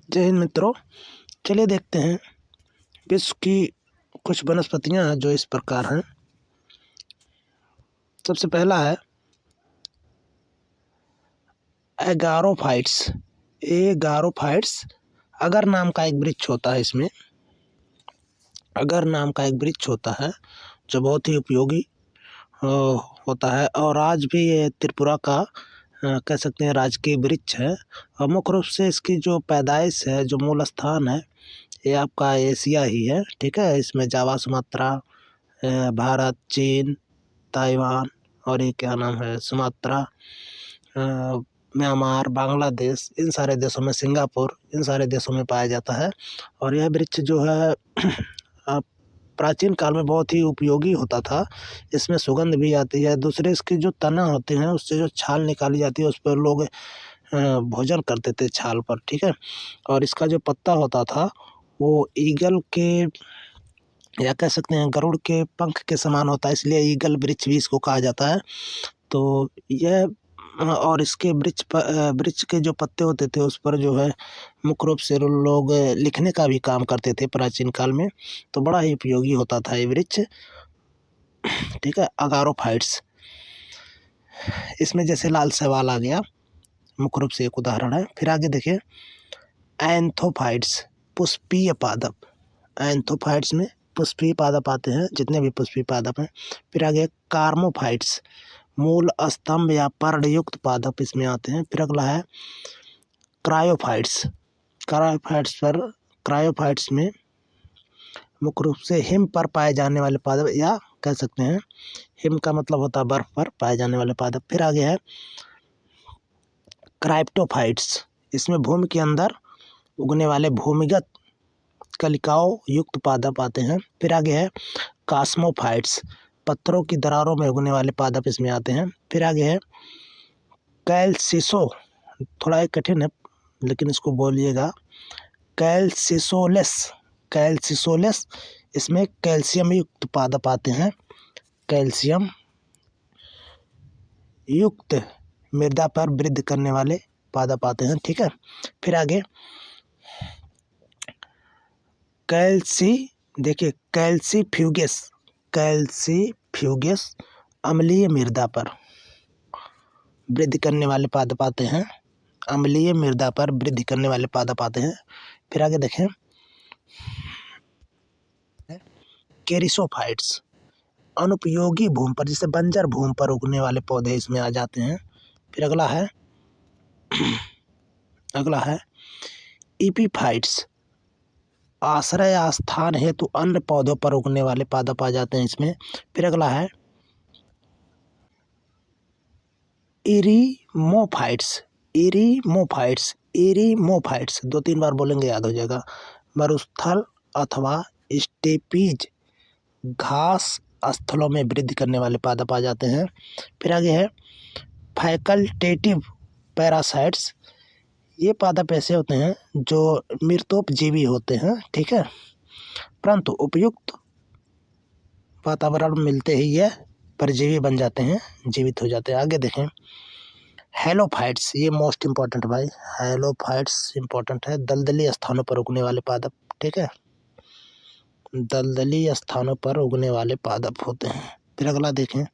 जय हिंद मित्रों। चलिए देखते हैं विश्व की कुछ वनस्पतियां हैं जो इस प्रकार हैं। सबसे पहला है एगारोफाइट्स। एगारोफाइट्स अगर नाम का एक वृक्ष होता है। इसमें अगर नाम का एक वृक्ष होता है जो बहुत ही उपयोगी होता है और आज भी ये त्रिपुरा का कह सकते हैं राजकीय वृक्ष है। और मुख्य रूप से इसकी जो पैदाइश है, जो मूल स्थान है, ये आपका एशिया ही है। ठीक है, इसमें जावा, सुमात्रा, भारत, चीन, ताइवान और ये क्या नाम है, सुमात्रा, म्यांमार, बांग्लादेश, इन सारे देशों में, सिंगापुर, इन सारे देशों में पाया जाता है। और यह वृक्ष जो है प्राचीन काल में बहुत ही उपयोगी होता था। इसमें सुगंध भी आती है। दूसरे इसके जो तना होते हैं उससे जो छाल निकाली जाती है उस पर लोग भोजन करते थे, छाल पर। ठीक है, और इसका जो पत्ता होता था वो ईगल के या कह सकते हैं गरुड़ के पंख के समान होता है, इसलिए ईगल वृक्ष भी इसको कहा जाता है। तो यह और इसके वृक्ष के जो पत्ते होते थे उस पर जो है मुख्य रूप से लोग लिखने का भी काम करते थे प्राचीन काल में। तो बड़ा ही उपयोगी होता था ये वृक्ष। ठीक है, अगारोफाइट्स, इसमें जैसे लाल शैवाल आ गया, मुख्य रूप से एक उदाहरण है। फिर आगे देखिए एंथोफाइट्स, पुष्पीय पादप। एंथोफाइट्स में पुष्पीय पादप आते हैं, जितने भी पुष्पीय पादप हैं। फिर आगे कार्मोफाइट्स, मूल, स्तंभ या पर्णयुक्त पादप इसमें आते हैं। फिर अगला है क्रायोफाइट्स। क्रायोफाइट्स में मुख्य रूप से हिम पर पाए जाने वाले पादप, या कह सकते हैं हिम का मतलब होता है बर्फ पर पाए जाने वाले पादप। फिर आगे है क्राइप्टोफाइट्स, इसमें भूमि के अंदर उगने वाले भूमिगत कलिकाओं युक्त पादप आते हैं। फिर आगे है कास्मोफाइट्स, पत्थरों की दरारों में उगने वाले पादप इसमें आते हैं। फिर आगे है कैल्सिसो, थोड़ा एक कठिन है लेकिन इसको बोलिएगा, कैल्सिसोलेस। कैल्सिसोलेस, इसमें कैल्शियम युक्त पादप आते हैं। कैल्शियम युक्त मृदा पर वृद्धि करने वाले पादप आते हैं। ठीक है, फिर आगे देखिए कैल्सीफ्यूगेस। कैल्सीफ्यूगेस अम्लीय मृदा पर वृद्धि करने वाले पादप आते हैं। अम्लीय मृदा पर वृद्धि करने वाले पादप आते हैं। फिर आगे देखें केरिसोफाइट्स, अनुपयोगी भूमि पर, जैसे बंजर भूमि पर उगने वाले पौधे इसमें आ जाते हैं। फिर अगला है इपीफाइट्स, आश्रय स्थान हेतु अन्य पौधों पर उगने वाले पादप आ जाते हैं इसमें। फिर अगला है इरीमोफाइट्स। इरीमोफाइट्स 2-3 बार बोलेंगे याद हो जाएगा। मरुस्थल अथवा स्टेपीज, घास स्थलों में वृद्धि करने वाले पादप आ जाते हैं। फिर आगे है फैकल्टेटिव पैरासाइट्स, ये पादप ऐसे होते हैं जो मृतोपजीवी होते हैं। ठीक है, परंतु उपयुक्त वातावरण मिलते ही ये परजीवी बन जाते हैं, जीवित हो जाते हैं। आगे देखें हेलोफाइट्स, ये मोस्ट इम्पॉर्टेंट भाई, हेलोफाइट्स इम्पॉर्टेंट है, दलदली स्थानों पर उगने वाले पादप। ठीक है, दलदली स्थानों पर उगने वाले पादप होते हैं। फिर अगला देखें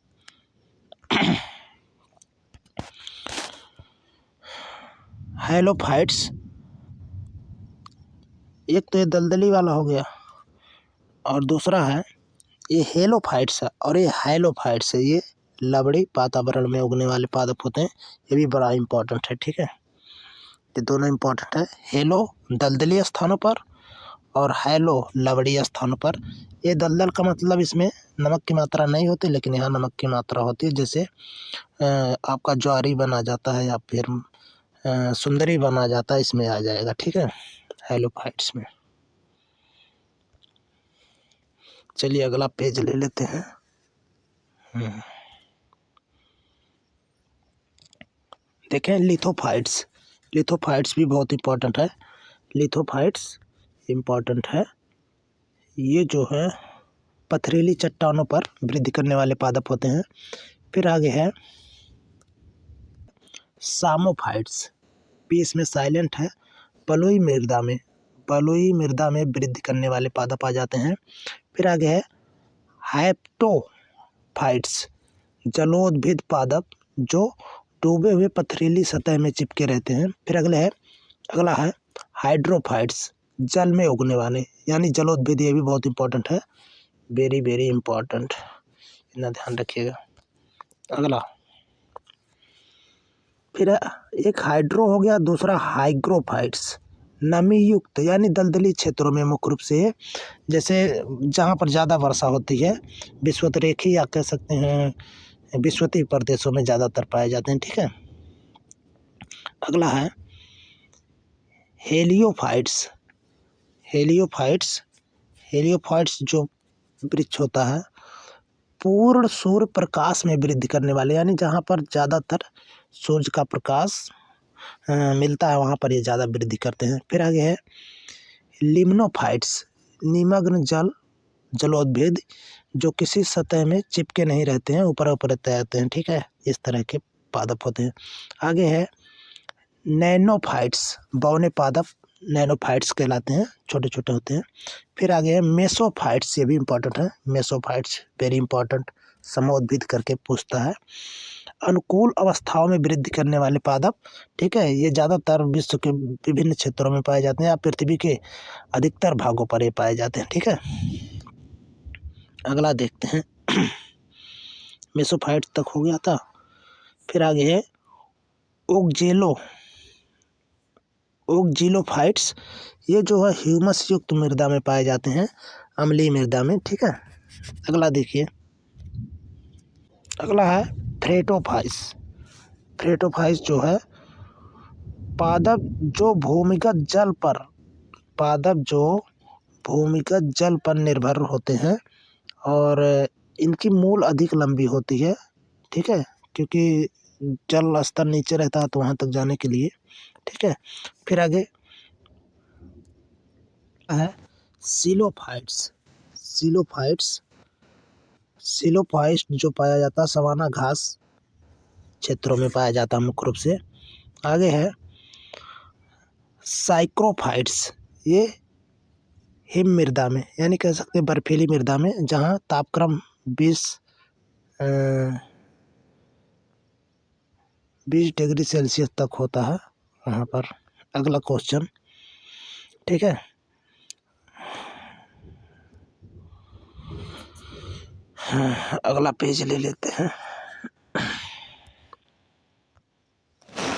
हेलोफाइट्स, एक तो ये दलदली वाला हो गया और दूसरा है ये हेलोफाइट्स है और ये हाइलोफाइट्स है। ये लवड़ी वातावरण में उगने वाले पादप होते हैं, ये भी बड़ा इम्पोर्टेंट है। ठीक है, ये दोनों इम्पोर्टेंट है, हेलो दलदली स्थानों पर और हाइलो लवड़ी स्थानों पर। ये दलदल का मतलब इसमें नमक की मात्रा नहीं होती, लेकिन यहाँ नमक की मात्रा होती है। जैसे आपका ज्वारी बना जाता है या फिर सुंदरी बना जाता है, इसमें आ जाएगा। ठीक है, हेलोफाइट्स में। चलिए अगला पेज ले लेते हैं। देखें लिथोफाइट्स। लिथोफाइट्स भी बहुत इम्पोर्टेंट है। लिथोफाइट्स इम्पोर्टेंट है, ये जो है पथरीली चट्टानों पर वृद्धि करने वाले पादप होते हैं। फिर आगे है सामोफाइट्स, पी इसमें साइलेंट है बलुई मृदा में वृद्धि करने वाले पादप आ जाते हैं। फिर आगे है हैप्टोफाइट्स, जलोदभिद पादप जो डूबे हुए पथरीली सतह में चिपके रहते हैं। फिर अगला है हाइड्रोफाइट्स, जल में उगने वाले यानी जलोदभिद। ये भी बहुत इंपॉर्टेंट है, वेरी वेरी इंपॉर्टेंट, इतना ध्यान रखिएगा। अगला फिर एक हाइड्रो हो गया, दूसरा हाइग्रोफाइट्स, नमी युक्त यानी दलदली क्षेत्रों में मुख्य रूप से, जैसे जहाँ पर ज़्यादा वर्षा होती है, विषुवतरेखी या कह सकते हैं विषुवतीय प्रदेशों में ज़्यादातर पाए जाते हैं। ठीक है, अगला है हेलियोफाइट्स। हेलियोफाइट्स जो वृक्ष होता है पूर्ण सूर्य प्रकाश में वृद्धि करने वाले, यानी जहाँ पर ज़्यादातर सूर्य का प्रकाश मिलता है वहाँ पर ये ज़्यादा वृद्धि करते हैं। फिर आगे है लिम्नोफाइट्स, निमग्न जलोदभिद जो किसी सतह में चिपके नहीं रहते हैं, ऊपर रहते हैं। ठीक है, इस तरह के पादप होते हैं। आगे है नैनोफाइट्स, बौने पादप नैनोफाइट्स कहलाते हैं, छोटे छोटे होते हैं। फिर आगे है मेसोफाइट्स, ये भी इंपॉर्टेंट है, मेसोफाइट्स वेरी इंपॉर्टेंट, समोद्भिद करके पूछता है। अनुकूल अवस्थाओं में वृद्धि करने वाले पादप। ठीक है, ये ज़्यादातर विश्व के विभिन्न क्षेत्रों में पाए जाते हैं या पृथ्वी के अधिकतर भागों पर ये पाए जाते हैं। ठीक है, अगला देखते हैं मेसोफाइट्स तक हो गया था। फिर आगे है ओक्जिलोफाइट्स, ये जो है ह्यूमस युक्त मृदा में पाए जाते हैं, अम्लीय मृदा में। ठीक है, अगला देखिए, अगला है फ्रेटोफाइट्स जो है पादप जो भूमिगत जल पर निर्भर होते हैं और इनकी मूल अधिक लंबी होती है। ठीक है, क्योंकि जल स्तर नीचे रहता है तो वहाँ तक जाने के लिए। ठीक है, फिर आगे है सिलोफाइट्स जो पाया जाता है सवाना घास क्षेत्रों में पाया जाता है मुख्य रूप से। आगे है साइक्रोफाइट्स, ये हिम मृदा में यानी कह सकते हैं बर्फीली मृदा में, जहाँ तापक्रम 20 डिग्री सेल्सियस तक होता है वहाँ पर। अगला क्वेश्चन, ठीक है, अगला पेज ले लेते हैं,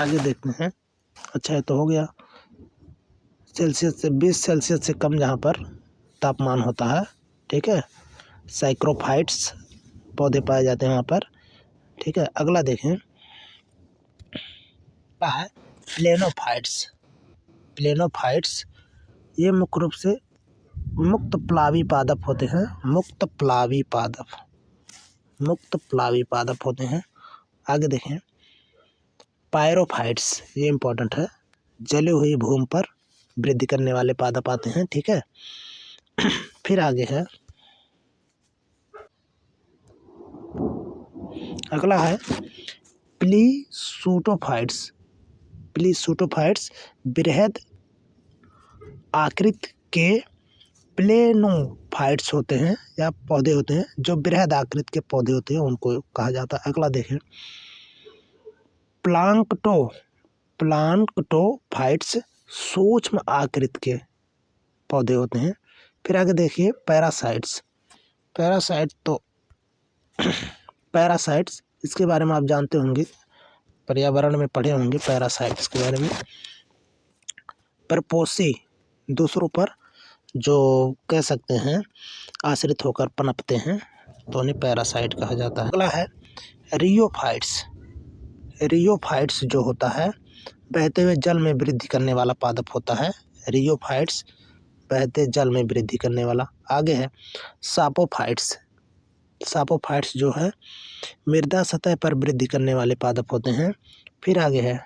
आगे देखते हैं। अच्छा है, तो हो गया सेल्सियस से 20 सेल्सियस से कम जहाँ पर तापमान होता है। ठीक है, साइक्रोफाइट्स पौधे पाए जाते हैं वहाँ पर। ठीक है, अगला देखें है प्लेनोफाइट्स, ये मुख्य रूप से मुक्त प्लावी पादप होते हैं, मुक्त प्लावी पादप होते हैं। आगे देखें पायरोफाइट्स, ये इंपॉर्टेंट है, जली हुई भूमि पर वृद्धि करने वाले पादप आते हैं। ठीक है, फिर आगे है अगला है प्लीसूटोफाइट्स बृहद आकृति के प्लेनोफाइट्स होते हैं या पौधे होते हैं, जो बृहद आकृति के पौधे होते हैं उनको कहा जाता है। अगला देखें प्लांक्टोफाइट्स सूक्ष्म आकृति के पौधे होते हैं। फिर आगे देखिए पैरासाइट्स, इसके बारे में आप जानते होंगे, पर्यावरण में पढ़े होंगे पैरासाइट्स के बारे में। परपोषी, दूसरों पर जो कह सकते हैं आश्रित होकर पनपते हैं, तो उन्हें पैरासाइट कहा जाता है। अगला है रियोफाइट्स जो होता है बहते हुए जल में वृद्धि करने वाला पादप होता है। रियोफाइट्स बहते जल में वृद्धि करने वाला। आगे है सापोफाइट्स जो है मृदा सतह पर वृद्धि करने वाले पादप होते हैं। फिर आगे है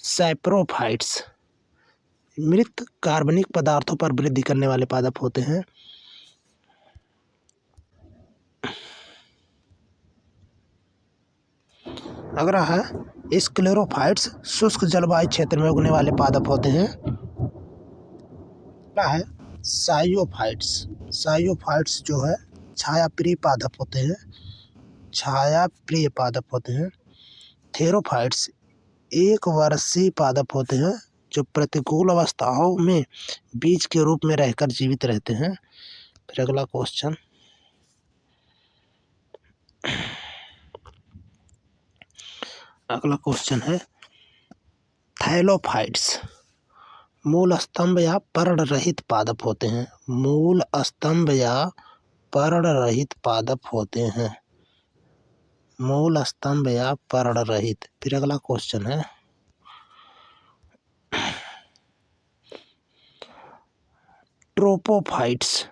सैप्रोफाइट्स, मृत कार्बनिक पदार्थों पर वृद्धि करने वाले पादप होते हैं। अगला है स्क्लेरोफाइट्स शुष्क जलवायु क्षेत्र में उगने वाले पादप होते हैं। क्या है? साइयोफाइट्स। साइयोफाइट्स जो है छायाप्रिय पादप होते हैं। छायाप्रिय पादप होते हैं। थेरोफाइट्स एक वर्षीय पादप होते हैं जो प्रतिकूल अवस्थाओं में बीज के रूप में रहकर जीवित रहते हैं। फिर अगला क्वेश्चन, है थैलोफाइट्स मूल स्तंभ या पर्ण रहित पादप होते हैं। मूल स्तंभ या पर्ण रहित पादप होते हैं। मूल स्तंभ या पर्ण रहित। फिर अगला क्वेश्चन है ट्रोपोफाइट्स।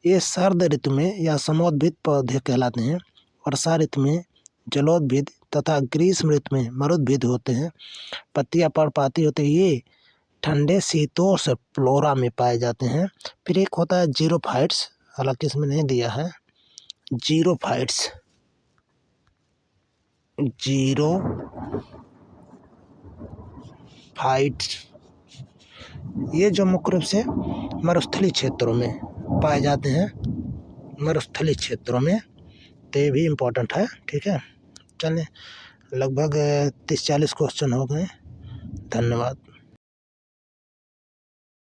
ये शरद ऋतु में या समोद्भिद पौधे कहलाते हैं। वर्षा ऋतु में जलोद्भिद तथा ग्रीष्म ऋतु में मरुद्भिद होते हैं। पत्तियां पर्णपाती होते हैं। ये ठंडे शीतोष्ण फ्लोरा में पाए जाते हैं। फिर एक होता है जीरोफाइट्स, हालांकि इसमें नहीं दिया है। जीरोफाइट्स ये जो मुख्य रूप से मरुस्थलीय क्षेत्रों में पाए जाते हैं। मरुस्थलीय क्षेत्रों में, तो ये भी इम्पोर्टेंट है। ठीक है, चलिए लगभग 30-40 क्वेश्चन हो गए। धन्यवाद।